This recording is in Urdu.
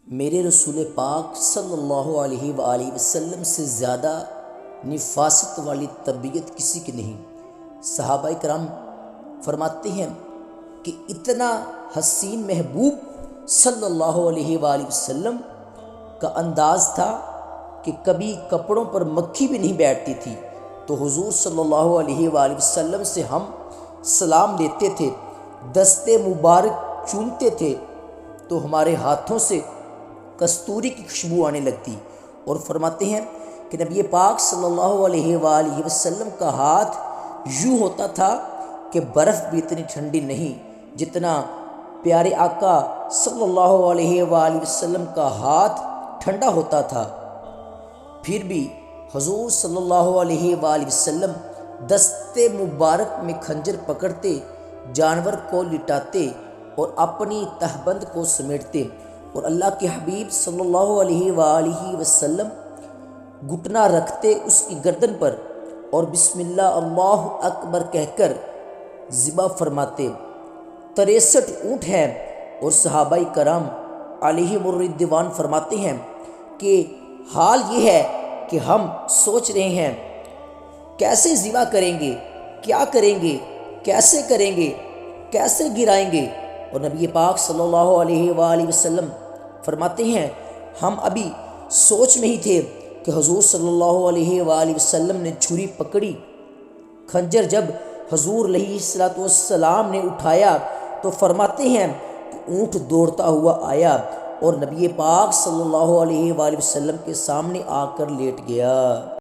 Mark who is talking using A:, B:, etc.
A: میرے رسول پاک صلی اللہ علیہ وآلہ وسلم سے زیادہ نفاست والی طبیعت کسی کی نہیں۔ صحابہ کرام فرماتے ہیں کہ اتنا حسین محبوب صلی اللہ علیہ وآلہ وسلم کا انداز تھا کہ کبھی کپڑوں پر مکھی بھی نہیں بیٹھتی تھی تو حضور صلی اللہ علیہ وآلہ وسلم سے ہم سلام لیتے تھے، دست مبارک چومتے تھے تو ہمارے ہاتھوں سے کستوری کی خوشبو آنے لگتی، اور فرماتے ہیں کہ نبی پاک صلی اللہ علیہ وآلہ وسلم کا ہاتھ یوں ہوتا تھا کہ برف بھی اتنی ٹھنڈی نہیں جتنا پیارے آقا صلی اللہ علیہ وآلہ وسلم کا ہاتھ ٹھنڈا ہوتا تھا۔ پھر بھی حضور صلی اللہ علیہ وآلہ وسلم دست مبارک میں خنجر پکڑتے، جانور کو لٹاتے اور اپنی تہبند کو سمیٹتے، اور اللہ کے حبیب صلی اللہ علیہ وآلہ وسلم گھٹنا رکھتے اس کی گردن پر اور بسم اللہ اللہ اکبر کہہ کر ذبح فرماتے۔ 63 اونٹ ہیں، اور صحابہ کرام علیہم الرضوان فرماتے ہیں کہ حال یہ ہے کہ ہم سوچ رہے ہیں کیسے ذبح کریں گے، کیا کریں گے، کیسے کریں گے، کیسے گرائیں گے، اور نبی پاک صلی اللہ علیہ وآلہ وسلم فرماتے ہیں ہم ابھی سوچ میں ہی تھے کہ حضور صلی اللہ علیہ وآلہ وسلم نے چھری پکڑی۔ خنجر جب حضور علیہ السلام نے اٹھایا تو فرماتے ہیں کہ اونٹ دوڑتا ہوا آیا اور نبی پاک صلی اللہ علیہ وآلہ وسلم کے سامنے آ کر لیٹ گیا۔